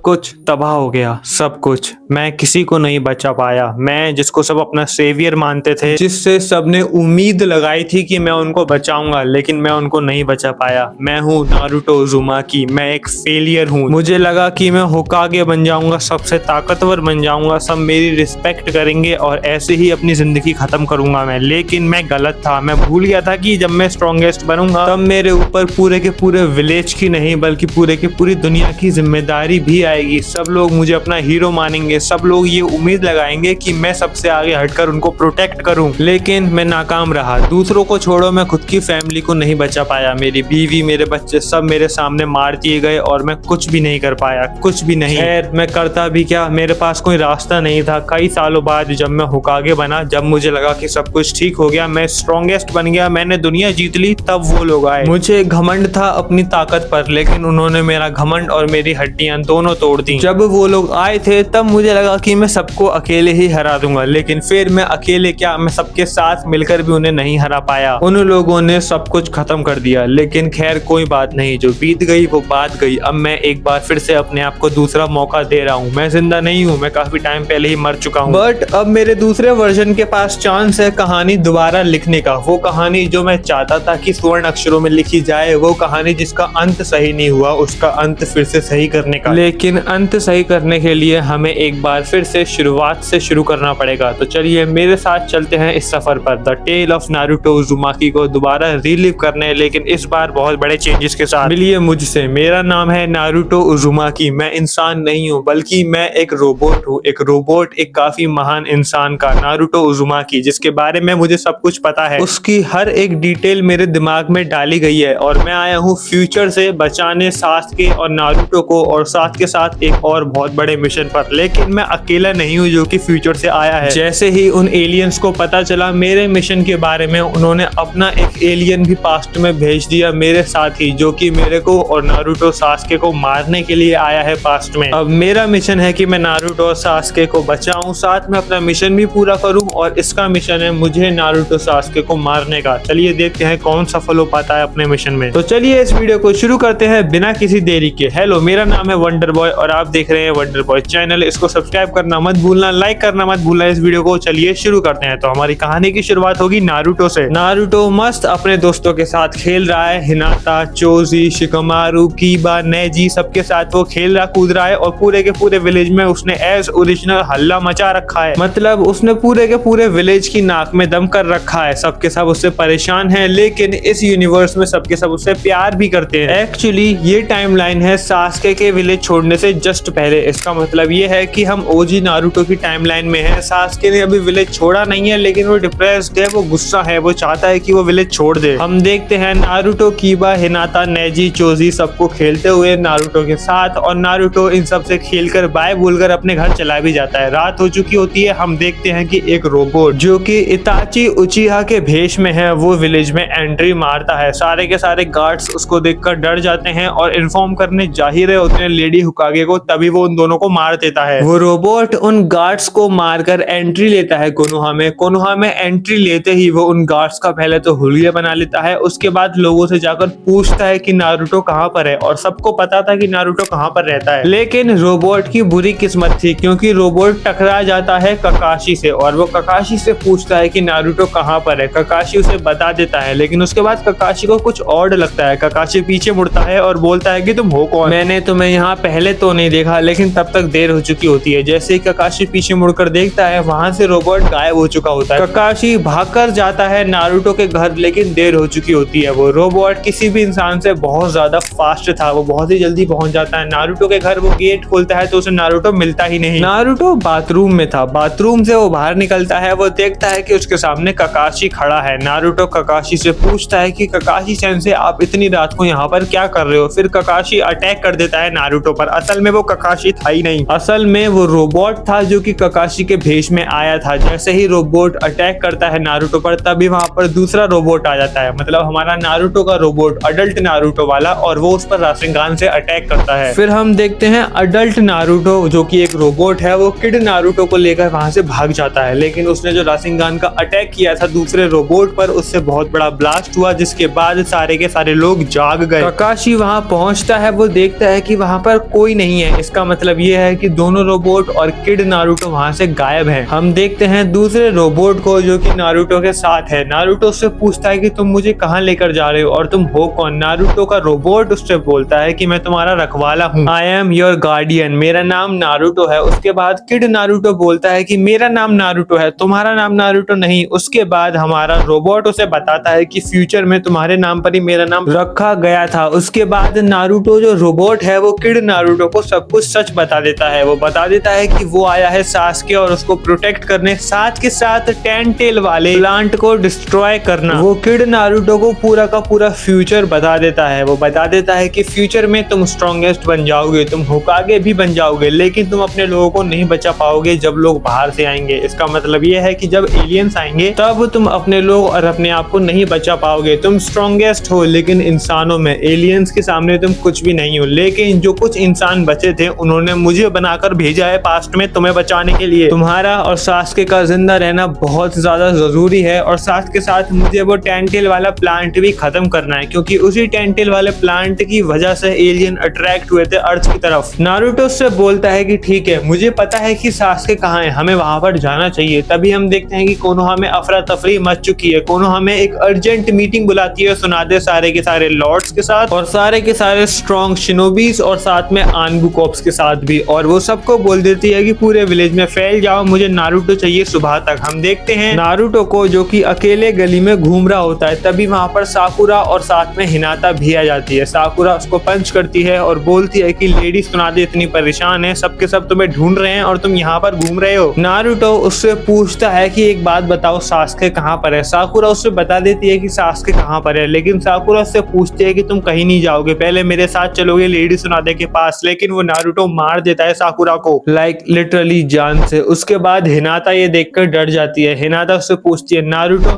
कुछ तबाह हो गया, सब कुछ। मैं किसी को नहीं बचा पाया। मैं जिसको सब अपना सेवियर मानते थे, जिससे सबने उम्मीद लगाई थी कि मैं उनको बचाऊंगा, लेकिन मैं उनको नहीं बचा पाया। मैं हूँ नारुतो उज़ुमाकी। मैं एक फेलियर हूँ। मुझे लगा कि मैं होकागे बन जाऊंगा, सबसे ताकतवर बन जाऊंगा, सब मेरी रिस्पेक्ट करेंगे और ऐसे ही अपनी जिंदगी खत्म करूंगा मैं। लेकिन मैं गलत था। मैं भूल गया था कि जब मैं स्ट्रॉन्गेस्ट बनूंगा तब मेरे ऊपर पूरे के पूरे विलेज की नहीं बल्कि पूरे के पूरी दुनिया की जिम्मेदारी भी आएगी। सब लोग मुझे अपना हीरो मानेंगे। सब लोग ये उम्मीद लगाएंगे कि मैं सबसे आगे हटकर उनको प्रोटेक्ट करूं। लेकिन मैं नाकाम रहा। दूसरों को छोड़ो, मैं खुद की फैमिली को नहीं बचा पाया। मेरी बीवी, मेरे बच्चे सब मेरे सामने मार दिए गए और मैं कुछ भी नहीं कर पाया, कुछ भी नहीं। खैर, मैं करता भी क्या, मेरे पास कोई रास्ता नहीं था। कई सालों बाद जब मैं होकागे बना, जब मुझे लगा कि सब कुछ ठीक हो गया, मैं स्ट्रॉन्गेस्ट बन गया, मैंने दुनिया जीत ली, तब वो लोग आए। मुझे घमंड था अपनी ताकत पर, लेकिन उन्होंने मेरा घमंड और मेरी हड्डियां दोनों तोड़ दी। जब वो लोग आए थे तब मुझे लगा कि मैं सबको अकेले ही हरा दूंगा, लेकिन फिर मैं अकेले क्या, मैं सबके साथ मिलकर भी उन्हें नहीं हरा पाया। उन लोगों ने सब कुछ खत्म कर दिया। लेकिन खैर, कोई बात नहीं, जो बीत गई वो बात गई। अब मैं एक बार फिर से अपने आप को दूसरा मौका दे रहा हूँ। मैं जिंदा नहीं हूँ, मैं काफी टाइम पहले ही मर चुका हूँ, बट अब मेरे दूसरे वर्जन के पास चांस है कहानी दोबारा लिखने का। वो कहानी जो मैं चाहता था कि स्वर्ण अक्षरों में लिखी जाए, वो कहानी जिसका अंत सही नहीं हुआ, उसका अंत फिर से सही करने का। लेकिन अंत सही करने के लिए हमें एक बार फिर से शुरुआत से शुरू करना पड़ेगा। तो चलिए मेरे साथ चलते हैं इस सफर पर, the tell of Naruto Uzumaki को दोबारा रिलीव करने, लेकिन इस बार बहुत बड़े चेंजेस के साथ। मिलिए मुझसे, मेरा नाम है नारुतो उज़ुमाकी। मैं इंसान नहीं हूँ, बल्कि मैं एक रोबोट हूँ। एक रोबोट, एक काफी महान इंसान का, नारुतो उज़ुमाकी, जिसके बारे में मुझे सब कुछ पता है। उसकी हर एक डिटेल मेरे दिमाग में डाली गई है और मैं आया हूँ फ्यूचर से बचाने सास्के और नारुतो को, और साथ के साथ एक और बहुत बड़े मिशन पर। लेकिन मैं अकेला नहीं हूँ जो कि फ्यूचर से आया है। जैसे ही उन एलियंस को पता चला मेरे मिशन के बारे में, उन्होंने अपना एक एलियन भी पास्ट में भेज दिया मेरे साथ ही, जो कि मेरे को और नारुतो सास्के को मारने के लिए आया है पास्ट में। अब मेरा मिशन है कि मैं नारुतो और सास्के को बचाऊं, साथ में अपना मिशन भी पूरा करूं, और इसका मिशन है मुझे नारुतो सास्के को मारने का। चलिए देखते हैं कौन सफल हो पाता है अपने मिशन में। तो चलिए इस वीडियो को शुरू करते हैं बिना किसी देरी के। हेलो, मेरा नाम है वंडर बॉय और आप देख रहे हैं वंडर बॉय चैनल। इसको सब्सक्राइब करना मत भूलना, लाइक करना मत भूलना इस वीडियो को। चलिए शुरू करते हैं। तो हमारी कहानी की शुरुआत होगी नारुतो से। नारुतो मस्त अपने दोस्तों के साथ खेल रहा है। हिनाता, चोजी, शिकमारू, कीबा, नेजी, सबके साथ वो खेल रहा, कूद रहा है, और पूरे के पूरे विलेज में उसने एज ओरिजिनल हल्ला मचा रखा है। मतलब उसने पूरे के पूरे विलेज की नाक में दम कर रखा है। सबके सब उससे परेशान हैं, लेकिन इस यूनिवर्स में सबके सब उससे प्यार भी करते हैं। एक्चुअली ये टाइमलाइन है सास्के के विलेज छोड़ने से जस्ट पहले। इसका मतलब ये है कि हम ओजी नारुतो की टाइमलाइन में है। सास्के ने अभी विलेज छोड़ा नहीं है, लेकिन वो डिप्रेस्ड है, वो गुस्सा है, वो चाहता है कि वो विलेज छोड़ दे। हम देखते हैं नारुतो, कीबा, हिनाता, नेजी, चोजी सबको खेलते हुए नारुतो के साथ, और नारुतो इन सब से खेलकर बाय बोलकर अपने घर चला भी जाता है। रात हो चुकी होती है। हम देखते हैं कि एक रोबोट जो कि इताची उचिहा के भेष में है, वो विलेज में एंट्री मारता है। सारे के सारे गार्ड्स उसको देखकर डर जाते हैं और इन्फॉर्म करने जा ही रहे होते हैं लेडी होकागे को, तभी वो उन दोनों को मार देता है। वो रोबोट उन गार्ड्स को मारकर एंट्री लेता है कोनोहा में। कोनोहा में एंट्री लेते ही वो उन गार्ड्स का पहले तो हुलिया बना लेता है, उसके बाद लोगों से जाकर पूछता है कि नारुतो कहाँ पर है, और सबको पता था कि नारुतो कहाँ पर रहता है। लेकिन रोबोट की बुरी किस्मत थी, क्योंकि रोबोट टकरा जाता है ककाशी से, और वो ककाशी से पूछता है कि नारुतो कहाँ पर है। ककाशी उसे बता देता है, लेकिन उसके बाद ककाशी को कुछ ऑड लगता है। ककाशी पीछे मुड़ता है और बोलता है कि तुम हो कौन? मैंने तुम्हें यहाँ पहले तो नहीं देखा, लेकिन तब तक देर हो चुकी होती है। जैसे ही ककाशी पीछे मुड़कर देखता है, वहां से रोबोट गायब हो चुका होता है। ककाशी भागकर जाता है नारुतो के घर, लेकिन देर हो चुकी होती है। वो रोबोट किसी भी इंसान से बहुत ज्यादा फास्ट था, वो बहुत ही जल्दी पहुंच जाता है नारुतो के घर। वो गेट खोलता है तो उसे नारुतो मिलता ही नहीं। नारुतो बाथरूम में था। बाथरूम से वो बाहर निकलता है, वो देखता है कि उसके सामने ककाशी खड़ा है। नारुतो ककाशी से पूछता है कि ककाशी सेंसे, आप इतनी रात को यहाँ पर क्या कर रहे हो? फिर ककाशी अटैक कर देता है नारुतो पर। असल में वो ककाशी था ही नहीं, असल में वो रोबोट था जो कि ककाशी के भेष में आया था। जैसे ही रोबोट अटैक करता है नारुतो पर, तभी वहां पर दूसरा रोबोट आ जाता है, मतलब हमारा नारुतो का रोबोट, अडल्ट नारुतो वाला, और वो उस पर रासेंगान से अटैक करता है। फिर हम देखते हैं अडल्ट नारुतो जो कि एक रोबोट है, वो किड नारुतो को लेकर वहां से भाग जाता है, लेकिन उसने जो रासेंगान का अटैक किया था दूसरे रोबोट पर, उससे बहुत बड़ा ब्लास्ट हुआ, जिसके बाद सारे के सारे लोग जाग गए। ककाशी वहां पहुंचता है, वो देखता है कि वहां पर कोई कोई नहीं है। इसका मतलब ये है कि दोनों रोबोट और किड नारुतो वहां से गायब हैं। हम देखते हैं दूसरे रोबोट को जो कि नारुतो के साथ है। नारुतो उससे पूछता है कि तुम मुझे कहाँ लेकर जा रहे हो और तुम हो कौन। नारुतो का रोबोट उससे बोलता है कि मैं तुम्हारा रखवाला हूँ, आई एम योर गार्डियन, मेरा नाम नारुतो है। उसके बाद किड नारुतो बोलता है कि मेरा नाम नारुतो है, तुम्हारा नाम नारुतो नहीं। उसके बाद हमारा रोबोट उसे बताता है कि फ्यूचर में तुम्हारे नाम पर ही मेरा नाम रखा गया था। उसके बाद नारुतो जो रोबोट है वो किड नारुतो को सब कुछ सच बता देता है। वो बता देता है कि वो आया है सास्के और उसको प्रोटेक्ट करने, साथ के साथ टेंटेल वाले प्लांट को डिस्ट्रॉय करना। वो किड नारुतो को पूरा का पूरा फ्यूचर बता देता है। वो बता देता है कि फ्यूचर में तुम स्ट्रॉन्गेस्ट बन जाओगे, तुम होकागे भी बन जाओगे, लेकिन तुम अपने लोगों को नहीं बचा पाओगे जब लोग बाहर से आएंगे। इसका मतलब ये है कि जब एलियंस आएंगे तब तुम अपने लोग और अपने आप को नहीं बचा पाओगे। तुम स्ट्रॉन्गेस्ट हो लेकिन इंसानों में, एलियंस के सामने तुम कुछ भी नहीं हो। लेकिन जो कुछ इंसान बचे थे उन्होंने मुझे बनाकर भेजा है पास्ट में तुम्हें बचाने के लिए। तुम्हारा और सास्के का जिंदा रहना बहुत ज्यादा जरूरी है और साथ के साथ मुझे वो टेंटेल वाला प्लांट भी खत्म करना है, क्योंकि उसी टेंटेल वाले प्लांट की वजह से एलियन अट्रैक्ट हुए थे अर्थ की तरफ। नारुतो से बोलता है कि ठीक है, मुझे पता है कि सास्के कहाँ है, हमें वहां पर जाना चाहिए। तभी हम देखते हैं कि कोनोहा में अफरा तफरी मच चुकी है। कोनोहा में एक अर्जेंट मीटिंग बुलाती है सुनादे सारे के सारे लॉर्ड्स के साथ और सारे के सारे स्ट्रॉन्ग शिनोबीज और साथ में आनबू कॉप्स के साथ भी, और वो सबको बोल देती है कि पूरे विलेज में फैल जाओ, मुझे नारुतो चाहिए सुबह तक। हम देखते हैं नारुतो को जो कि अकेले गली में घूम रहा होता है, तभी वहां पर साकुरा और साथ में हिनाता भी आ जाती है। साकुरा उसको पंच करती है और बोलती है कि लेडी सुनादे इतनी परेशान है, सबके सब तुम्हें ढूंढ रहे हैं और तुम यहाँ पर घूम रहे हो। नारुतो उससे पूछता है कि एक बात बताओ, सास्के कहाँ पर है। साकुरा उससे बता देती है कि सास्के कहाँ पर है, लेकिन साकुरा उससे पूछती है कि तुम कहीं नहीं जाओगे, पहले मेरे साथ चलोगे लेडी सुनादे के पास। लेकिन वो नारुतो मार देता है साकुरा को, लाइक लिटरली जान से। उसके बाद हिनाता ये देखकर डर जाती है। हिनाता उससे पूछती है नारुतो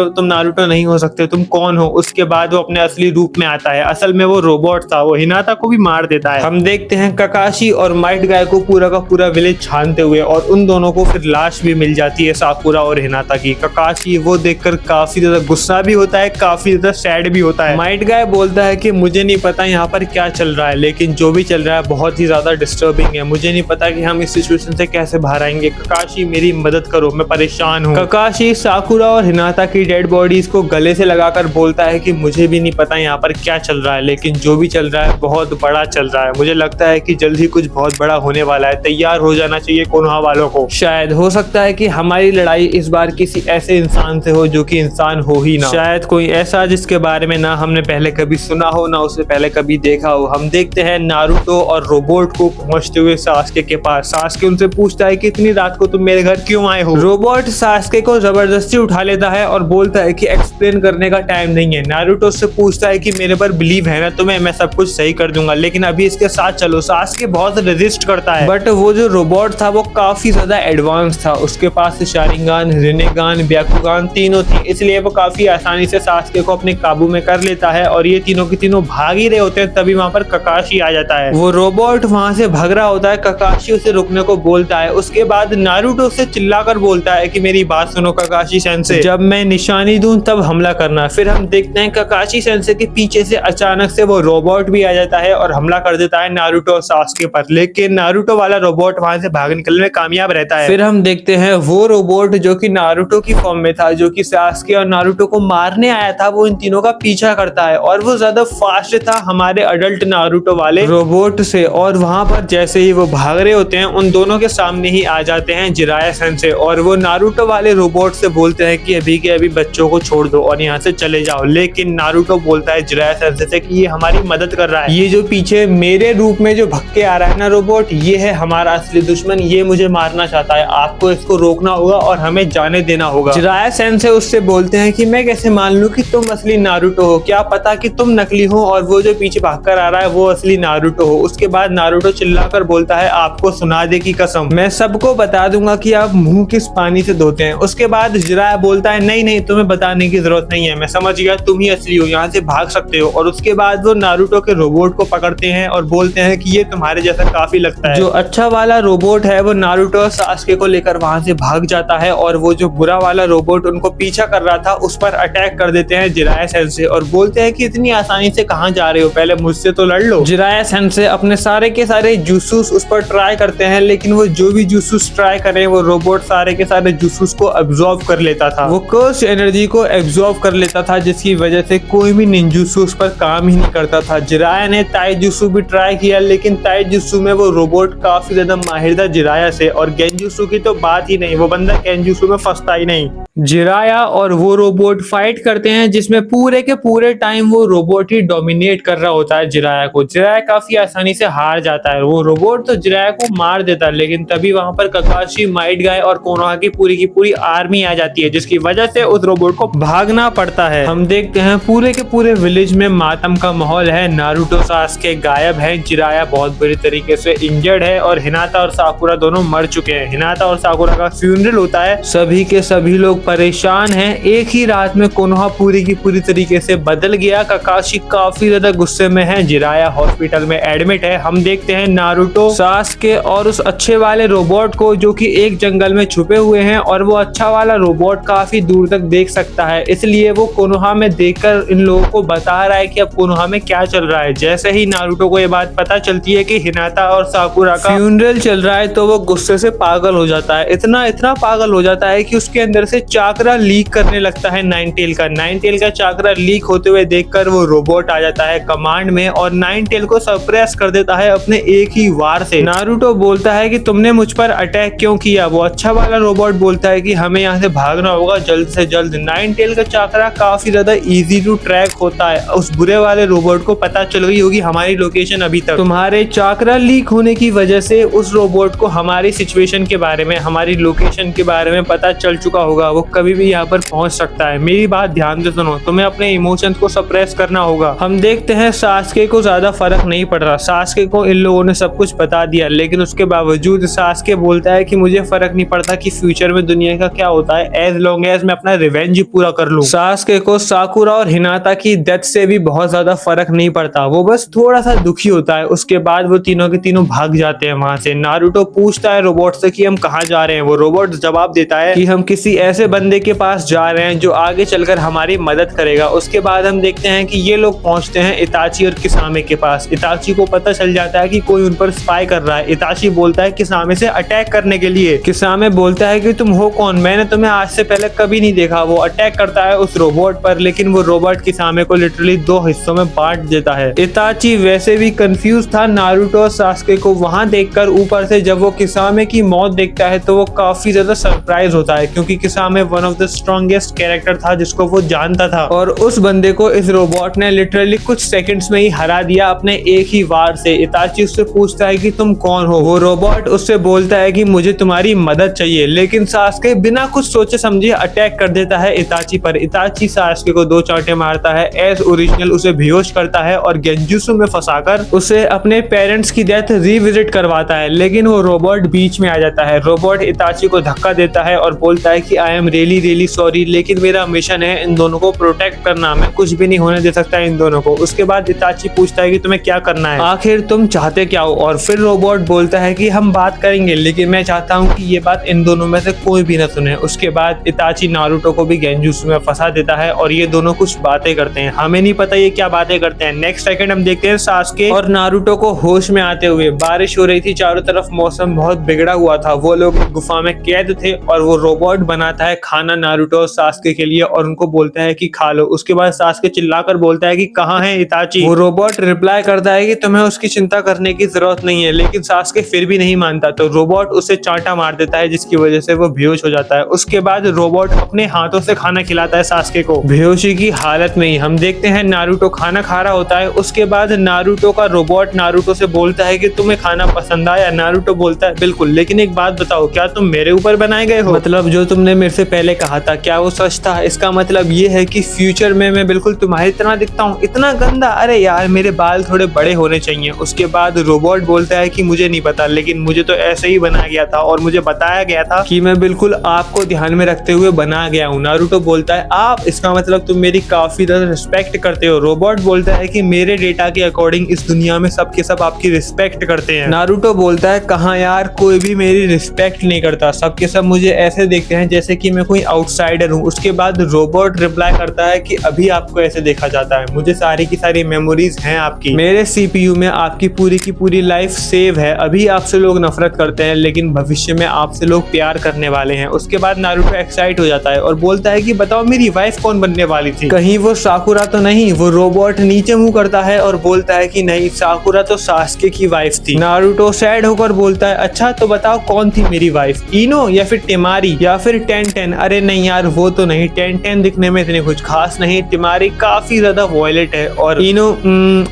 तुम नारुतो नहीं हो सकते, तुम कौन हो। उसके बाद वो अपने असली रूप में आता है, असल में वो रोबोट था। वो हिनाता को भी मार देता है। हम देखते हैं ककाशी और माइट गाय को पूरा का पूरा विलेज छानते हुए, और उन दोनों को फिर लाश भी मिल जाती है साकुरा और हिनाता की। ककाशी वो देखकर काफी ज्यादा गुस्सा भी होता है, काफी ज्यादा सैड भी होता है। माइट गाय बोलता है कि मुझे नहीं पता यहाँ पर क्या चल रहा है, लेकिन जो भी चल रहा है बहुत ही ज्यादा डिस्टर्बिंग है, मुझे नहीं पता कि हम इस सिचुएशन से कैसे बाहर आएंगे। ककाशी मेरी मदद करो, मैं परेशान हूँ। ककाशी साकुरा और हिनाता की डेड बॉडीज को गले से लगाकर बोलता है कि मुझे भी नहीं पता यहाँ पर क्या चल रहा है, लेकिन जो भी चल रहा है बहुत बड़ा चल रहा है। मुझे लगता है कि जल्द ही कुछ बहुत बड़ा होने वाला है, तैयार हो जाना चाहिए कोनोहा वालों को। शायद हो सकता है कि हमारी लड़ाई इस बार किसी ऐसे इंसान से हो जो कि इंसान हो ही ना, शायद कोई ऐसा जिसके बारे में ना हमने पहले कभी सुना हो ना उसे पहले कभी देखा हो। हम देखते हैं नारुतो और रोबोट को पहुंचते हुए सास्के के पास। सास्के उनसे पूछता है कि इतनी रात को तुम मेरे घर क्यों आए हो। रोबोट सास्के को जबरदस्ती उठा लेता है और बोलता है कि एक्सप्लेन करने का टाइम नहीं है। नारुतो से पूछता है कि मेरे पर बिलीव है ना तुम्हें, मैं सब कुछ सही कर दूंगा, लेकिन अभी इसके साथ चलो। सास्के बहुत रेजिस्ट करता है, बट वो जो रोबोट था वो काफी ज्यादा एडवांस था। उसके पास शारिंगान, रिनेगान, ब्याकुगान तीनों थी, इसलिए वो काफी आसानी से सास्के को अपने काबू में कर लेता है। और ये तीनों के तीनों भाग ही रहे होते हैं, तभी वहां पर ककाशी आ जाता है। वो रोबोट वहां से भाग रहा होता है, ककाशी उसे रुकने को बोलता है। उसके बाद नारुतो से चिल्लाकर बोलता है कि मेरी बात सुनो ककाशी सेंसे, जब मैं निशानी दूं तब हमला करना। फिर हम देखते हैं ककाशी सेंसे के पीछे से अचानक से वो रोबोट भी आ जाता है और हमला कर देता है नारुतो और सास्के पर, लेकिन नारुतो वाला रोबोट वहां से भाग निकलने में कामयाब रहता है। फिर हम देखते हैं वो रोबोट जो कि नारुतो की फॉर्म में था, जो कि सास्के और नारुतो को मारने आया था, वो इन तीनों का पीछा करता है और वो ज्यादा फास्ट था हमारे अडल्ट नारुतो वाले रोबोट से। और वहां पर जैसे ही वो भाग रहे होते हैं उन दोनों के सामने ही आ जाते हैं जिराया सेंसे, और वो नारुतो वाले रोबोट से बोलते हैं कि अभी के अभी बच्चों को छोड़ दो और यहाँ से चले जाओ। लेकिन नारुतो बोलता है जिराया सेंसे से कि ये हमारी मदद कर रहा है, ये जो पीछे मेरे रूप में जो भग के आ रहा है ना रोबोट, ये है हमारा असली दुश्मन, ये मुझे मारना चाहता है, आपको इसको रोकना होगा और हमें जाने देना होगा। जिराया सेंसे उससे बोलते हैं कि मैं कैसे मान लूं कि तुम असली नारुतो हो, क्या पता कि तुम नकली हो और वो जो पीछे भागकर आ रहा है वो असली नारुतो हो। उसके बाद नारुतो चिल्लाकर बोलता है आपको सुना दे की कसम, मैं सबको बता दूंगा कि आप मुंह किस पानी से धोते हैं। उसके बाद जिराया बोलता है नहीं नहीं, तुम्हें बताने की जरूरत नहीं है, मैं समझ गया, तुम ही असली हो, यहाँ से भाग सकते हो। और उसके बाद वो नारुतो के रोबोट को पकड़ते हैं और बोलते हैं कि ये तुम्हारे जैसा काफी लगता है। जो अच्छा वाला रोबोट है वो नारुतो और सास्के को लेकर वहां से भाग जाता है, और वो जो बुरा वाला रोबोट उनको पीछा कर रहा था उस पर अटैक कर देते हैं जिराया सेंसे और बोलते हैं कि इतनी आसानी से कहां जा रहे हो, पहले मुझसे तो लड़ लो। जिराया पैशन से अपने सारे के सारे जूसूस उस पर ट्राई करते हैं, लेकिन वो जो भी जूसूस ट्राई करे वो रोबोट सारे के सारे जूसूस को एब्जॉर्ब कर लेता था। वो कर्स एनर्जी को एब्जॉर्ब कर लेता था, जिसकी वजह से कोई भी निंजुत्सु उस पर काम ही नहीं करता था। जिराया ने ताइजुत्सु भी ट्राई किया, लेकिन ताइजुत्सु में वो रोबोट काफी ज्यादा माहिर था जिराया से, और गेंजुत्सु की तो बात ही नहीं, वो बंदा गेंजुत्सु में फंसता ही नहीं। जिराया और वो रोबोट फाइट करते हैं, जिसमें पूरे के पूरे टाइम वो रोबोट ही डोमिनेट कर रहा होता है जिराया को। जिराया काफी आसानी से हार जाता है। वो रोबोट तो जिराया को मार देता है, लेकिन तभी वहां पर ककाशी, माइट गाय और कोनोहा की पूरी आर्मी आ जाती है, जिसकी वजह से उस रोबोट को भागना पड़ता है। हम देखते हैं पूरे के पूरे विलेज में मातम का माहौल है। नारुतो सासुके गायब है, जिराया बहुत बुरी तरीके से इंजर्ड है, और हिनाता और साकुरा दोनों मर चुके हैं। हिनाता और साकुरा का फ्यूनरल होता है, सभी के सभी लोग परेशान हैं। एक ही रात में कोनोहा पूरी की पूरी तरीके से बदल गया। ककाशी काफी ज्यादा गुस्से में है। जिराया हॉस्पिटल में एडमिट है। हम देखते हैं नारुतो सासुके और उस अच्छे वाले रोबोट को, जो कि एक जंगल में छुपे हुए हैं, और वो अच्छा वाला रोबोट काफी दूर तक देख सकता है, इसलिए वो कोनोहा में देखकर इन लोगों को बता रहा है कि अब कोनोहा में क्या चल रहा है। जैसे ही नारुतो को ये बात पता चलती है कि हिनाता और साकुरा का फ्यूनरल चल रहा है, तो वो गुस्से से पागल हो जाता है। इतना पागल हो जाता है कि उसके अंदर से चाकरा लीक करने लगता है नाइनटेल का चाकरा लीक होते हुए देखकर वो रोबोट आ जाता है कमांड में, और नाइनटेल को सरप्राइज कर देता है अपने एक ही वार से। नारुतो बोलता है कि तुमने मुझ पर अटैक क्यों किया। वो अच्छा वाला रोबोट बोलता है कि हमें यहाँ से भागना होगा जल्द से जल्द। नाइनटेल का चाकरा काफी ज्यादा इजी टू ट्रैक होता है। उस बुरे वाले रोबोट को पता चल गई होगी हमारी लोकेशन अभी तक। तुम्हारे चाकरा लीक होने की वजह से उस रोबोट को हमारी सिचुएशन के बारे में, हमारी लोकेशन के बारे में पता चल चुका होगा। वो कभी भी यहाँ पर पहुंच सकता है। मेरी बात ध्यान से सुनो, तुम्हें अपने इमोशंस को सप्रेस करना होगा। हम देखते हैं सासुके को ज्यादा फर्क नहीं पड़ रहा। सासुके को इन लोगों ने सब कुछ बता दिया, लेकिन उसके बावजूद सासुके बोलता है कि मुझे फर्क नहीं पड़ता कि फ्यूचर में दुनिया का क्या होता है, एज लॉन्ग एज मैं अपना रिवेंज पूरा कर लूं। सासुके को साकुरा और हिनाता की डेथ से भी बहुत ज्यादा फर्क नहीं पड़ता। वो बस थोड़ा सा दुखी होता है। उसके बाद वो तीनों के तीनों भाग जाते हैं वहां से। नारुतो पूछता है रोबोट से कि हम कहाँ जा रहे हैं। वो रोबोट जवाब देता है कि हम किसी ऐसे बंदे के पास जा रहे हैं जो आगे चलकर हमारी मदद करेगा। उसके बाद हम देखते हैं कि ये लोग पहुंचते हैं इताची और किसामे के पास। इताची को पता चल जाता है कि कोई उन पर स्पाई कर रहा है। इताची बोलता है किसामे से अटैक करने के लिए। किसामे बोलता है कि तुम हो कौन, मैंने तुम्हें आज से पहले कभी नहीं देखा। वो अटैक करता है उस रोबोट पर, लेकिन वो रोबोट किसामे को लिटरली 2 हिस्सों में बांट देता है। इताची वैसे भी कंफ्यूज था नारुतो और सासुके को वहां देखकर। ऊपर से जब वो किसामे की मौत देखता है तो वो काफी ज्यादा सरप्राइज होता है, क्योंकि किसामे one of the strongest character था जिसको वो जानता था, और उस बंदे को इस रोबोट ने लिटरली कुछ सेकंड्स में ही हरा दिया अपने एक ही वार से। इताची उससे पूछता है कि तुम कौन हो। वो रोबोट उससे बोलता है कि मुझे तुम्हारी मदद चाहिए, लेकिन सासुके बिना कुछ सोचे समझे अटैक कर देता है इताची पर। इताची सासुके को 2 चांटे मारता है, एज ओरिजिनल उसे बेहोश करता है और गेंजुत्सु में फंसाकर उसे अपने पेरेंट्स की डेथ रिविजिट करवाता है। लेकिन वो रोबोट बीच में आ जाता है। रोबोट इताची को धक्का देता है और बोलता है कि आई एम रियली सॉरी, लेकिन मेरा मिशन है इन दोनों को प्रोटेक्ट करना, मैं कुछ भी नहीं होने दे सकता इन दोनों को। उसके बाद इताची पूछता है कि तुम्हें क्या करना है, आखिर तुम चाहते क्या हो। और फिर रोबोट बोलता है कि हम बात करेंगे, लेकिन मैं चाहता हूँ कि ये बात इन दोनों में से कोई भी न सुने। उसके बाद इताची नारुतो को भी गेंजुत्सु में फंसा देता है और ये दोनों कुछ बातें करते हैं। हमें नहीं पता ये क्या बातें करते हैं। नेक्स्ट सेकंड हम देखते हैं सासुके और नारुतो को होश में आते हुए। बारिश हो रही थी, चारों तरफ मौसम बहुत बिगड़ा हुआ था। वो लोग गुफा में कैद थे और वो रोबोट बनाता है खाना नारुतो और सासुके के लिए और उनको बोलता है कि खा लो। उसके बाद सासुके चिल्लाकर बोलता है कि कहाँ है इताची। वो रोबोट रिप्लाई करता है कि तुम्हें उसकी चिंता करने की जरूरत नहीं है, लेकिन सासुके फिर भी नहीं मानता, तो रोबोट उसे चांटा मार देता है, जिसकी वजह से वो बेहोश हो जाता है। उसके बाद रोबोट अपने हाथों से खाना खिलाता है सासुके को। बेहोशी की हालत में ही हम देखते हैं नारुतो खाना खा रहा होता है। उसके बाद नारुतो का रोबोट नारुतो से बोलता है कि तुम्हें खाना पसंद आया। नारुतो बोलता है बिल्कुल, लेकिन एक बात बताओ, क्या तुम मेरे ऊपर बनाए गए हो? मतलब जो तुमने मेरे से पहले कहा था, क्या वो सच था? इसका मतलब ये है कि फ्यूचर में मैं बिल्कुल तुम्हारी तरह दिखता हूँ, इतना गंदा? अरे यार, मेरे बाल थोड़े बड़े होने चाहिए। उसके बाद रोबोट बोलता है कि मुझे नहीं पता, लेकिन मुझे तो ऐसे ही बनाया गया था और मुझे बताया गया था कि मैं बिल्कुल आपको ध्यान में रखते हुए बना गया हूँ। नारुतो बोलता है आप, इसका मतलब तुम मेरी काफी ज्यादा रिस्पेक्ट करते हो। रोबोट बोलता है कि मेरे डेटा के अकॉर्डिंग इस दुनिया में सबके सब आपकी रिस्पेक्ट करते हैं। नारुतो बोलता है कहाँ यार, कोई भी मेरी रिस्पेक्ट नहीं करता, सबके सब मुझे ऐसे देखते हैं जैसे कि मैं कोई आउटसाइडर हूँ। उसके बाद रोबोट रिप्लाई करता है कि अभी आपको ऐसे देखा जाता है, मुझे सारी की सारी मेमोरीज हैं आपकी, मेरे CPU में आपकी पूरी की पूरी लाइफ सेव है। अभी आपसे लोग नफरत करते हैं लेकिन भविष्य में आपसे लोग प्यार करने वाले हैं। उसके बाद नारुतो एक्साइट हो जाता है और बोलता है कि बताओ मेरी वाइफ कौन बनने वाली थी, कहीं वो साकुरा तो नहीं। वो रोबोट नीचे मुंह करता है और बोलता है कि नहीं, साकुरा तो सास्के की वाइफ थी। नारुतो सैड होकर बोलता है अच्छा तो बताओ कौन थी मेरी वाइफ, इनो या फिर टेमारी या फिर टेन। अरे नहीं यार वो तो नहीं, टेन दिखने में इतने कुछ खास नहीं, टेमारी काफी ज्यादा वॉयलेट है और इनो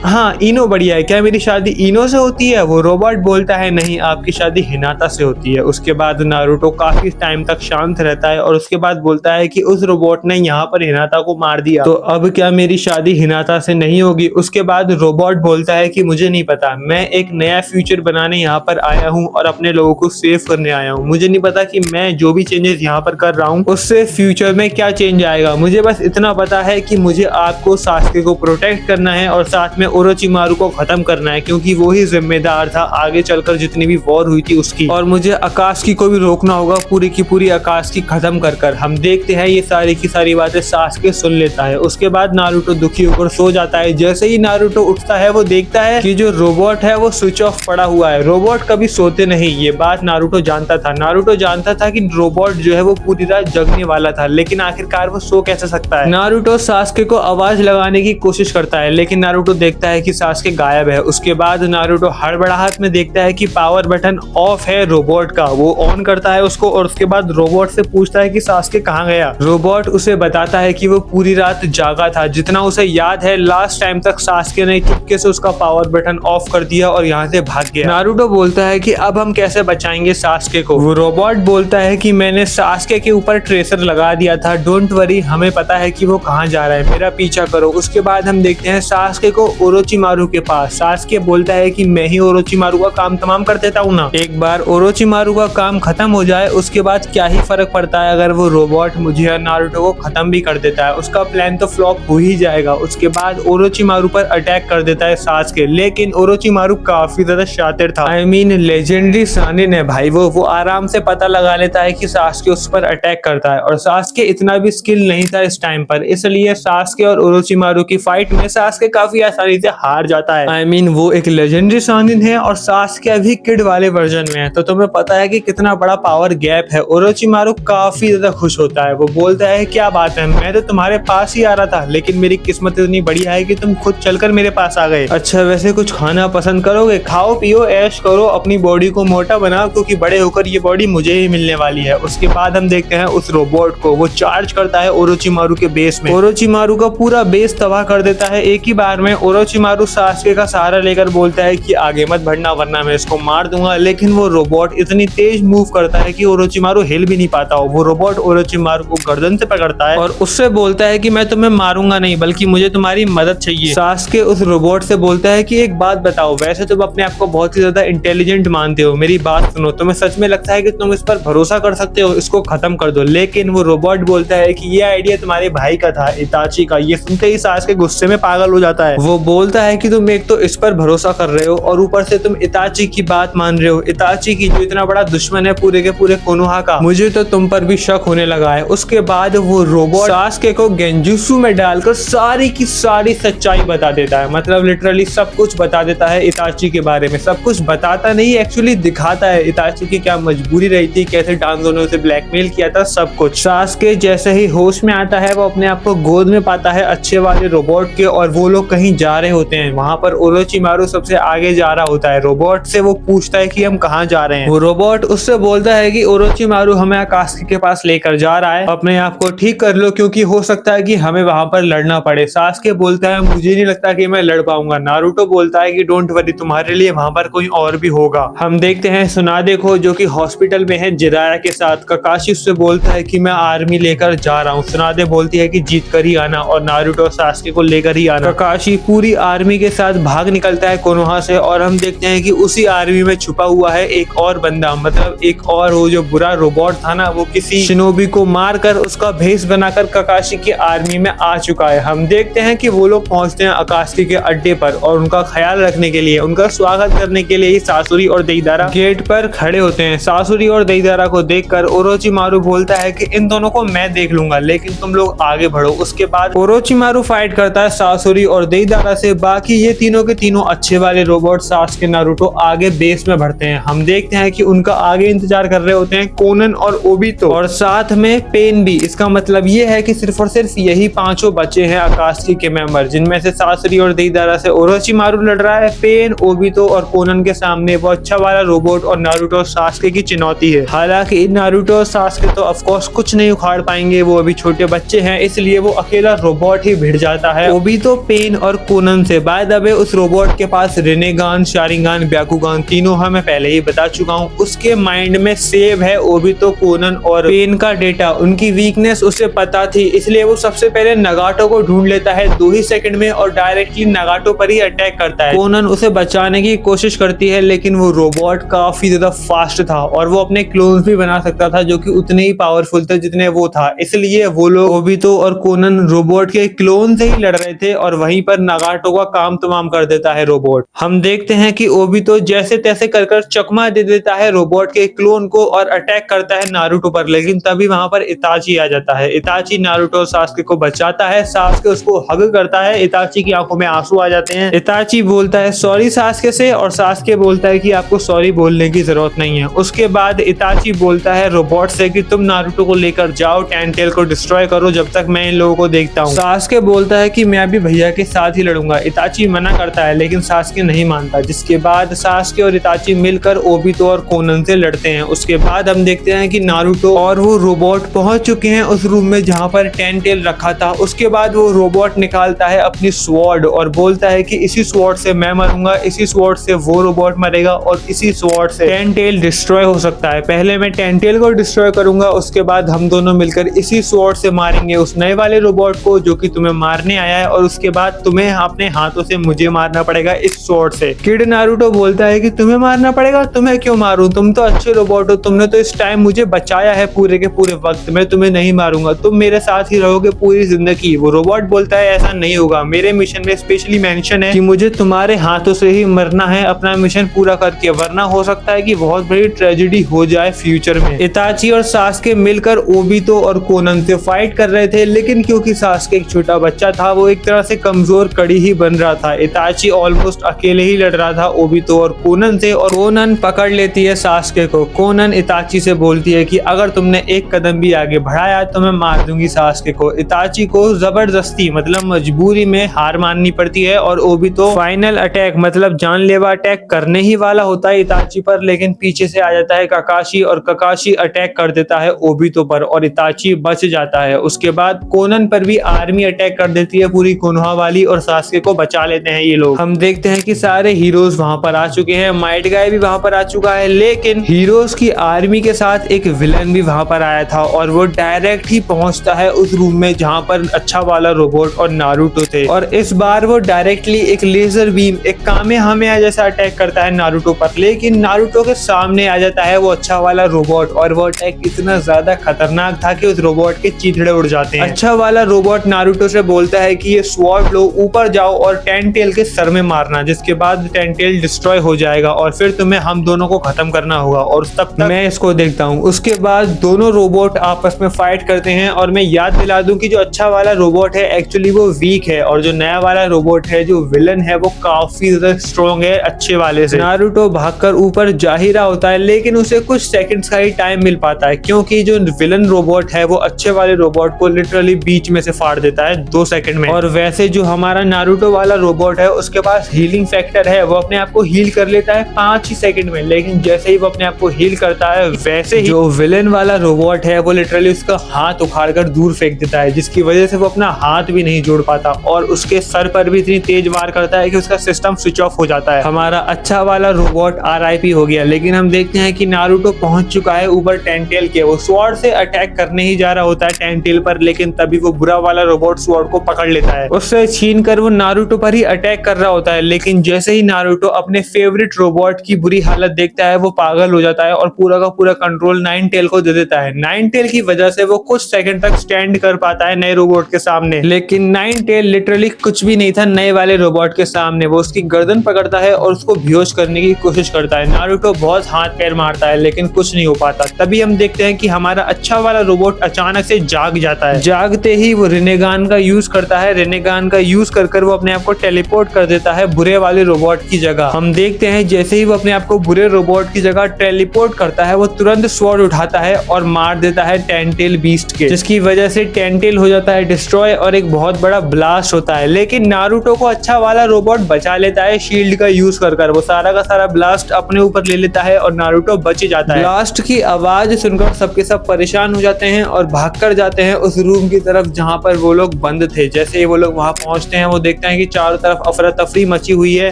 हाँ इनो बढ़िया है। क्या मेरी शादी इनो से होती है? वो रोबोट बोलता है नहीं, आपकी शादी हिनाता से होती है। उसके बाद नारुतो काफी टाइम तक शांत रहता है और उसके बाद बोलता है कि उस रोबोट ने यहाँ पर हिनाता को मार दिया, तो अब क्या मेरी शादी हिनाता से नहीं होगी? उसके बाद रोबोट बोलता है कि मुझे नहीं पता, मैं एक नया फ्यूचर बनाने यहाँ पर आया हूँ और अपने लोगों को सेव करने आया हूँ। मुझे नहीं पता कि मैं जो भी चेंजेस यहाँ पर कर रहा हूँ उससे फ्यूचर में क्या चेंज आएगा। मुझे बस इतना पता है कि मुझे आपको सास्के को प्रोटेक्ट करना है और साथ में ओरोचिमारू को खत्म करना है, क्योंकि वो ही जिम्मेदार था आगे चलकर जितनी भी वॉर हुई थी उसकी, और मुझे आकाश को भी रोकना होगा पूरी की पूरी आकाश की खत्म कर। हम देखते हैं ये सारी की सारी बातें सास्के सुन लेता है। उसके बाद नारुतो दुखी होकर सो जाता है। जैसे ही नारुतो उठता है वो देखता है कि जो रोबोट है वो स्विच ऑफ पड़ा हुआ है। रोबोट कभी सोते नहीं, ये बात नारुतो जानता था। नारुतो जानता था कि रोबोट जो है वो पूरी रात जगने वाला था, लेकिन आखिरकार वो सो कैसे सकता है। नारुतो सास्के को आवाज लगाने की कोशिश करता है लेकिन नारुतो देखता है कि सास्के गायब है। उसके बाद नारुतो हड़बड़ाहट में देखता है कि पावर बटन ऑफ है रोबोट का। वो ऑन करता है उसको और उसके बाद रोबोट से पूछता है कि सास्के कहाँ गया। रोबोट उसे बताता है कि वो पूरी रात जागा था। जितना उसे याद है लास्ट टाइम तक सास्के ने चुपके से उसका पावर बटन ऑफ कर दिया और यहाँ से भाग गया। नारुतो बोलता है कि अब हम कैसे बचाएंगे सास्के को। वो रोबोट बोलता है कि मैंने सास्के के ऊपर ट्रेसर लगा दिया था, डोंट वरी, हमें पता है कि वो कहाँ जा रहा है, मेरा पीछा करो। उसके बाद हम देखते हैं सास्के को ओरोचिमारू के पास। सास्के बोलता है कि मैं ही ओरोचिमारू का काम तमाम कर देता हूँ ना, एक बार ओरोचिमारू का काम खत्म हो जाए उसके बाद क्या ही फर्क पड़ता है अगर वो रोबोट मुझे और नारुतो को खत्म भी कर देता है। उसका प्लान तो फ्लॉप हो ही जाएगा। उसके बाद ओरोचिमारू पर अटैक कर देता है सास्के, लेकिन ओरोचिमारू काफी ज्यादा शातिर था। I mean, लेजेंडरी सानिन है भाई। वो आराम से पता लगा लेता है कि सास्के उस पर अटैक करता है और सास्के इतना भी स्किल नहीं था इस टाइम पर, इसलिए सास्के और ओरोचिमारू की फाइट में सास्के काफी आसानी से हार जाता है। I mean, वो एक लेजेंडरी सानिन है और सास्के अभी किड वाले वर्जन में है, तो तुम्हें पता है कि कितना बड़ा पावर गैप है। ओरोचिमारू काफी ज्यादा खुश होता है। वो बोलता है क्या बात है, मैं तो तुम्हारे पास ही आ रहा था लेकिन मेरी किस्मत इतनी बढ़िया है कि तुम खुद चलकर मेरे पास आ गए। अच्छा वैसे कुछ खाना पसंद करोगे? खाओ पियो ऐश करो, अपनी बॉडी को मोटा बनाओ, क्योंकि बड़े होकर ये बॉडी मुझे ही मिलने वाली है। उसके बाद हम देखते हैं उस रोबोट को, वो चार्ज करता है ओरोचिमारू के बेस में। ओरोचिमारू का पूरा बेस तबाह कर देता है एक ही बार में। ओरोचिमारू सास्के का सहारा लेकर बोलता है कि आगे मत बढ़ना वरना मैं इसको मार दूंगा, लेकिन वो रोबोट इतनी तेज मूव करता है कि ओरोचिमारू हिल भी नहीं पाता। वो रोबोट ओरोचिमारू को गर्दन से पकड़ता है और उससे बोलता है कि मैं तुम्हें मारूंगा नहीं बल्कि मुझे तुम्हारी मदद चाहिए। सास्के उस रोबोट से बोलता है कि एक बात बताओ, वैसे तुम अपने आप को बहुत ही ज्यादा इंटेलिजेंट मानते हो, मेरी बात सुनो, तुम्हें सच में लगता है कि तुम इस पर भरोसा कर सकते हो, इसको खत्म कर दो। लेकिन वो रोबोट बोलता है कि ये आइडिया तुम्हारे भाई का था, इताची का। ये सुनते ही सास्के गुस्से में पागल हो जाता है। वो बोलता है कि तुम एक तो इस पर भरोसा कर रहे हो और ऊपर से तुम इताची की बात मान रहे हो, इताची की जो इतना बड़ा दुश्मन है पूरे के पूरे कोनोहा का। मुझे तो तुम पर भी शक होने लगा है। उसके बाद वो रोबोट सास्के को गेंजुत्सु में डालकर सारी की सारी सच्चाई बता देता है, मतलब लिटरली सब कुछ बता देता है इताची के बारे में। सब कुछ बताता नहीं, एक्चुअली दिखाता है इताची की क्या मजबूरी रही थी, कैसे डांजो ने उसे ब्लैकमेल किया था, सब कुछ। सास्के जैसे ही होश में आता है वो अपने आप को गोद में पाता है अच्छे वाले रोबोट के और वो लोग कहीं जा रहे होते हैं। वहां पर ओरोचिमारू सबसे आगे जा रहा होता है। रोबोट से वो पूछता है कि हम कहाँ जा रहे हैं। वो रोबोट उससे बोलता है कि ओरोचिमारू हमें आकाशी के पास लेकर जा रहा है, अपने आप को ठीक कर लो क्योंकि हो सकता है कि हमें वहां पर लड़ना पड़े। सास्के बोलता है मुझे नहीं लगता कि मैं लड़ पाऊंगा। नारुतो बोलता है कि डोंट वरी, तुम्हारे लिए वहां पर कोई और भी होगा। हम देखते हैं सुनादे को जो कि हॉस्पिटल में है जिराया के साथ। काकाशी उससे बोलता है कि मैं आर्मी लेकर जा रहा हूँ। सुनादे बोलती है कि जीत कर ही आना और नारुतो सास्के को लेकर ही आना। काकाशी पूरी आर्मी के साथ भाग निकलता है कोनोहा से और हम देखते हैं कि उसी आर्मी में छुपा हुआ है एक और बंदा, मतलब एक और वो जो बुरा रोबोट था ना, वो किसी शिनोबी को मारकर उसका भेष बनाकर काकाशी की आर्मी में आ चुका है। हम देखते हैं कि वो लोग पहुंचते हैं आकाशी के अड्डे पर और उनका ख्याल रखने के लिए, उनका स्वागत करने के लिए सासुरी और देईदारा गेट पर खड़े होते हैं। सासुरी और देईदारा को देखकर ओरोचिमारू बोलता है कि इन दोनों को मैं देख लूंगा, लेकिन तुम लोग आगे बढ़ो। उसके बाद ओरोचिमारू फाइट करता है सासुरी और देइदारा से। बाकी ये तीनों के तीनों अच्छे वाले रोबोट सास्के नारुतो आगे बेस में बढ़ते हैं। हम देखते हैं कि उनका आगे इंतजार कर रहे होते हैं कोनन और ओबितो और साथ में पेन भी। इसका मतलब ये है कि सिर्फ और सिर्फ यही पांचों बचे हैं आकाशी के मेंबर, जिनमें से सासुरी और देइदारा से ओरोचिमारू लड़ रहा है। पेन, ओबितो और कोनन के सामने वो अच्छा वाला रोबोट और नारुतो और सास्के की चुनौती है। हालांकि नारुतो और सास्के तो ऑफ कोर्स कुछ नहीं उखाड़ पाएंगे, वो अभी छोटे बच्चे हैं, इसलिए वो अकेला रोबोट ही भिड़ जाता है ओबितो, पेन और कोनन से। बाय द वे उस रोबोट के पास रिनेगान, शारिंगान, ब्याकुगान तीनों है, मैं पहले ही बता चुका हूँ। उसके माइंड में सेव है ओबितो, कोनन और पेन का डेटा। उनकी वीकनेस उसे पता थी, इसलिए वो सबसे पहले नगाटो को ढूंढ लेता है 2 ही सेकंड में और डायरेक्टली नगाटो पर ही अटैक करता है। कोनन उसे बचाने की कोशिश करती है, लेकिन वो रोबोट काफी ज्यादा फास्ट था और वो अपने क्लोन्स भी बना सकता था जो कि उतने ही पावरफुल थे जितने वो था। इसलिए वो लोग ओबितो और कोनन रोबोट के क्लोन से ही लड़ रहे थे और वहीं पर नगाटो का काम तमाम कर देता है रोबोट। हम देखते हैं कि ओबितो जैसे तैसे कर चकमा दे देता है रोबोट के क्लोन को और अटैक करता है नारुतो पर, लेकिन तभी वहां पर इताची आ जाता है। इताची नारुतो और सास्के को बचाता है। सास्के उसको हग करता है। इताची की आंखों में आंसू आ जाते हैं। इताची बोलता है सॉरी सास्के से और सास्के बोलता है कि आपको सॉरी बोलने की जरूरत नहीं है। उसके बाद इताची बोलता है रोबोट से कि तुम नारुतो को लेकर जाओ, टैनटेल को डिस्ट्रॉय करो जब तक मैं इन लोगों को देखता हूँ। सास्के बोलता है कि मैं भी भैया के साथ ही लड़ूंगा। इताची मना करता है, लेकिन सास्के नहीं मानता, जिसके बाद सास्के और इताची मिलकर ओबितो और कोनन से लड़ते हैं। उसके बाद हम देखते हैं कि नारुतो और वो रोबोट पहुंच चुके हैं उस रूम में जहां पर टैनटेल रखा था। उसके बाद वो रोबोट निकालता है अपनी स्वॉर्ड और बोलता है कि इसी स्वॉर्ड से मैं मरूंगा, इसी स्वॉर्ड से वो रोबोट मरेगा और इसी स्वॉर्ड से टैनटेल डिस्ट्रॉय हो सकता है। पहले मैं टैनटेल को डिस्ट्रॉय करूंगा, उसके बाद हम दोनों मिलकर इसी स्वॉर्ड से मारेंगे उस नए वाले रोबोट को जो कि तुम्हें मारने आया है, और उसके बाद तुम्हें अपने हाथों से मुझे मारना पड़ेगा इस स्वॉर्ड से। किड नारुतो बोलता है कि तुम्हें मारना पड़ेगा, तुम्हें क्यों मारूं, तुम तो अच्छे रोबोट हो, तुमने तो इस टाइम मुझे बचाया है पूरे के पूरे वक्त, मैं तुम्हें नहीं मारूंगा, तुम मेरे साथ ही रहोगे पूरी जिंदगी। वो रोबोट बोलता है ऐसा नहीं होगा, मेरे मिशन में स्पेशली मेंशन है कि मुझे तुम्हारे हाथों से ही मरना है अपना मिशन पूरा करके, वरना हो सकता है कि बहुत बड़ी ट्रेजेडी हो जाए फ्यूचर में। इताची और सास्के मिलकर ओबितो और कोनन से फाइट कर रहे थे, लेकिन क्योंकि सास्के एक छोटा बच्चा था वो एक तरह से कमजोर कड़ी ही बन रहा था। इताची ऑलमोस्ट अकेले ही लड़ रहा था ओबितो और कोनन से, और कोनन पकड़ लेती है सास्के को। कोनन इताची से बोलती है कि अगर तुमने एक कदम भी आगे बढ़ाया तो मैं मार दूंगी सास्के को। इताची को जबरदस्ती मतलब मजबूरी में हार माननी पड़ती है और ओबितो फाइनल अटैक मतलब जानलेवा अटैक करने ही वाला होता है इताची पर, लेकिन पीछे से आ जाता है काकाशी और काकाशी अटैक कर देता है ओबितो पर और इताची बच जाता है। उसके बाद कोनन पर भी आर्मी अटैक कर देती है पूरी कोनोहा वाली और सास्के को बचा लेते हैं ये लोग। हम देखते हैं कि सारे हीरोज वहां पर आ चुके हैं, माइट गाय भी वहां पर आ चुका है, लेकिन हीरोज की आर्मी के साथ एक विलन भी वहां पर आया था और वो डायरेक्ट ही पहुंचता है उस रूम में जहां पर अच्छा वाला रोबोट और नारुतो थे, और इस बार वो डायरेक्टली एक लेजर बीम, एक कामेहामेहा जैसा अटैक करता है नारुतो पर, लेकिन नारुतो के सामने आ जाता है वो अच्छा वाला रोबोट और वो अटैक इतना ज्यादा खतरनाक था कि उस रोबोट के चीथड़े उड़ जाते हैं। अच्छा वाला रोबोट नारुतो से बोलता है कि ये स्वॉर्ड लो, ऊपर जाओ और टैनटेल के सर में मारना, जिसके बाद टैनटेल डिस्ट्रॉय हो जाएगा और फिर तुम्हें हम दोनों को खत्म करना होगा और तब तक मैं इसको देखता हूँ। उसके बाद दोनों रोबोट आपस में फाइट करते हैं और मैं याद दिला दूं कि जो अच्छा वाला रोबोट है एक्चुअली वो वीक है और जो नया वाला रोबोट है जो विलन है वो काफी ज्यादा स्ट्रॉन्ग है अच्छे वाले से। नारुतो भागकर ऊपर जा ही रहा होता है, लेकिन उसे कुछ सेकंड्स का ही टाइम मिल पाता है क्योंकि जो विलन रोबोट है वो अच्छे वाले रोबोट को लिटरली बीच में से फाड़ देता है 2 सेकंड में। और वैसे जो हमारा नारुतो वाला रोबोट है उसके पास हीलिंग फैक्टर है, वो अपने आप को हील कर लेता है 5 ही सेकंड में, लेकिन जैसे ही वो अपने आप को हील करता है वैसे ही जो विलन वाला रोबोट है वो लिटरली उसका हाथ उखाड़ कर दूर फेंक देता है, जिसकी वजह से वो अपना हाथ भी नहीं जोड़ पाता और उसके सर पर भी इतनी तेज वार करता है कि उसका सिस्टम स्विच ऑफ हो जाता है। हमारा अच्छा वाला रोबोट RIP हो गया। लेकिन हम देखते हैं कि नारुतो पहुंच चुका है ऊपर टैनटेल के, वो स्वॉर्ड से अटैक करने ही जा रहा होता है टैनटेल पर, लेकिन तभी वो बुरा वाला रोबोट स्वॉर्ड को पकड़ लेता है, उससे छीन कर वो नारुतो पर ही अटैक कर रहा होता है। लेकिन जैसे ही नारुतो अपने फेवरेट रोबोट की बुरी हालत देखता है वो पागल हो जाता है और पूरा का पूरा कंट्रोल नाइनटेल को दे देता है। नाइनटेल की वजह से वो कुछ सेकंड तक स्टैंड कर पाता है नए रोबोट के सामने, लेकिन नाइनटेल लिटरली कुछ भी नहीं था नए वाले रोबोट के सामने। वो उसकी गर्दन पकड़ता है और उसको बेहोश करने की कोशिश करता है। नारुतो बहुत हाथ पैर मारता है लेकिन कुछ नहीं हो पाता। तभी हम देखते हैं कि हमारा अच्छा वाला रोबोट अचानक से जाग जाता है। जागते ही वो रिनेगान का यूज करता है। रिनेगान का यूज कर वो अपने आप को टेलीपोर्ट कर देता है बुरे वाले रोबोट की जगह। हम देखते हैं जैसे ही वो अपने आप को बुरे रोबोट की जगह टेलीपोर्ट करता है, वो तुरंत स्वॉर्ड उठाता है और मार देता है टेंटेल बीस्ट के, जिसकी वजह से टेंटेल हो जाता है डिस्ट्रॉय और एक बहुत बड़ा ब्लास्ट होता है। लेकिन नारुतो को अच्छा वाला रोबोट बचा लेता है शील्ड का यूज कर वो सारा का सारा ब्लास्ट अपने ऊपर ले लेता है और नारुतो बच जाता है। ब्लास्ट की आवाज सुनकर सबके सब परेशान हो जाते हैं और भागकर जाते हैं उस रूम की तरफ जहां पर वो लोग बंद थे। जैसे ही वो लोग वहां पहुंचते हैं, वो देखते हैं कि चारों तरफ अफरा तफरी मची हुई है,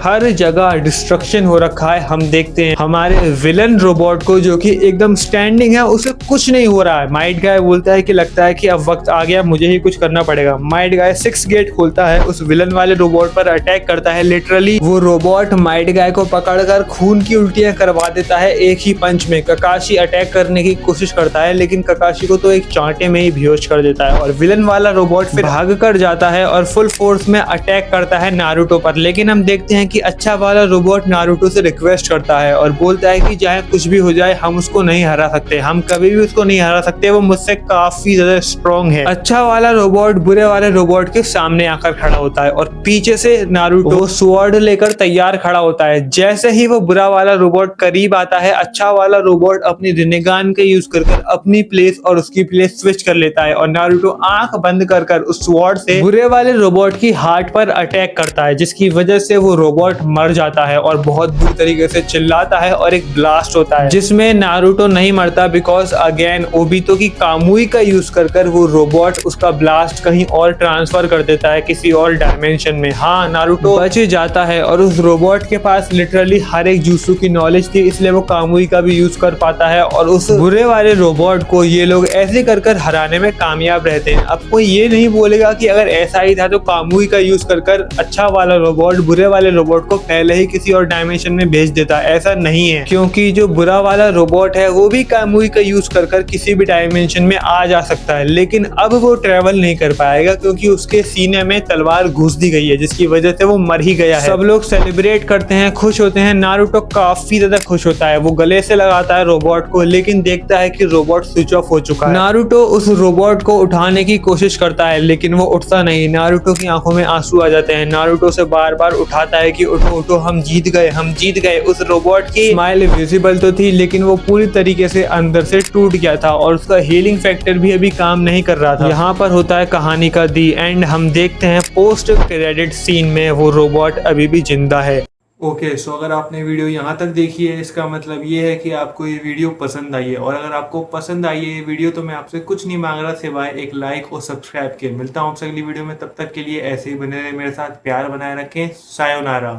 हर जगह डिस्ट्रक्शन हो रखा है। हम देखते हैं हमारे विलन रोबोट को जो कि एकदम स्टैंडिंग है, उसे कुछ नहीं हो रहा है। माइट गाय बोलता है कि लगता है कि अब वक्त आ गया, मुझे ही कुछ करना पड़ेगा। माइट गाय 6 गेट खोलता है, उस विलन वाले रोबोट पर अटैक करता है। लिटरली वो रोबोट माइट गाय को पकड़कर खून की उल्टियां करवा देता है एक ही पंच में। ककाशी अटैक करने की कोशिश करता है, लेकिन ककाशी को तो एक चांटे में ही बेहोश कर देता है और विलन वाला रोबोट फिर भाग कर जाता है और फुल फोर्स में अटैक करता है नारुतो पर। लेकिन हम देखते हैं कि अच्छा वाला रोबोट नारुतो से रिक्वेस्ट करता है और बोलता है कि चाहे कुछ भी हो जाए, हम उसको नहीं हरा सकते, हम कभी भी उसको नहीं हरा सकते, वो मुझसे काफी ज्यादा स्ट्रॉन्ग है। अच्छा वाला रोबोट बुरे वाले रोबोट के सामने आकर खड़ा होता है और पीछे से नारुतो स्वॉर्ड लेकर तैयार खड़ा होता है। जैसे ही वो बुरा वाला रोबोट करीब आता है, अच्छा वाला रोबोट अपनी रिनेगान का यूज कर अपनी प्लेस और उसकी प्लेस स्विच कर लेता है और नारुतो आंख बंद कर उस स्वॉर्ड से बुरे वाले रोबोट की हार्ट पर अटैक करता है, जिसकी वजह से वो रोबोट मर जाता है और बहुत बुरी तरीके से चिल्लाता है और एक ब्लास्ट होता है, जिसमें नारुतो नहीं मरता बिकॉज अगेन ओबितो की कामुई का यूज कर वो रोबोट उसका ब्लास्ट कहीं और ट्रांसफर कर देता है किसी और डायमेंशन में। हाँ, नारुतो बच जाता है और उस रोबोट के पास लिटरली हर एक जुत्सु की नॉलेज थी, इसलिए वो कामुई का भी यूज कर पाता है और उस बुरे वाले रोबोट को ये लोग ऐसे कर हराने में कामयाब रहते हैं। अब कोई ये नहीं बोलेगा कि अगर ऐसा ही था तो कामुई का यूज कर अच्छा वाला रोबोट बुरे वाले रोबोट को पहले ही किसी और डायमेंशन में भेज देता। ऐसा नहीं है, क्योंकि जो बुरा वाला रोबोट है वो भी कामुई का यूज कर किसी भी डायमेंशन में आ जा सकता है, लेकिन अब वो ट्रेवल नहीं कर पाएगा क्योंकि उसके सीने में तलवार घुस दी गई है, जिसकी वजह से वो मर ही गया है। सब लोग सेलिब्रेट करते हैं, खुश होते हैं। नारुतो काफी ज्यादा खुश होता है, वो गले से लगाता है रोबोट को, लेकिन देखता है कि रोबोट स्विच ऑफ हो चुका है। नारुतो उस रोबोट को उठाने की कोशिश करता है, लेकिन वो उठता नहीं। नारुतो की आंखों में आंसू आ जाते हैं। नारुतो से बार बार उठाता है कि उठो उठो, हम जीत गए, हम जीत गए। उस रोबोट की स्माइल विजिबल तो थी, लेकिन वो पूरी तरीके से अंदर से टूट गया था और उसका हीलिंग फैक्टर भी अभी काम नहीं कर रहा था। यहाँ पर होता है कहानी का दी एंड। हम देखते हैं पोस्ट क्रेडिट सीन में वो रोबोट अभी भी जिंदा है। ओके, सो अगर आपने वीडियो यहाँ तक देखी है, इसका मतलब ये है कि आपको ये वीडियो पसंद आई है। और अगर आपको पसंद आई है ये वीडियो, तो मैं आपसे कुछ नहीं मांग रहा सिवाय एक लाइक और सब्सक्राइब के। मिलता हूँ आपसे अगली वीडियो में, तब तक के लिए ऐसे ही बने रहे मेरे साथ, प्यार बनाए रखें। सायोनारा।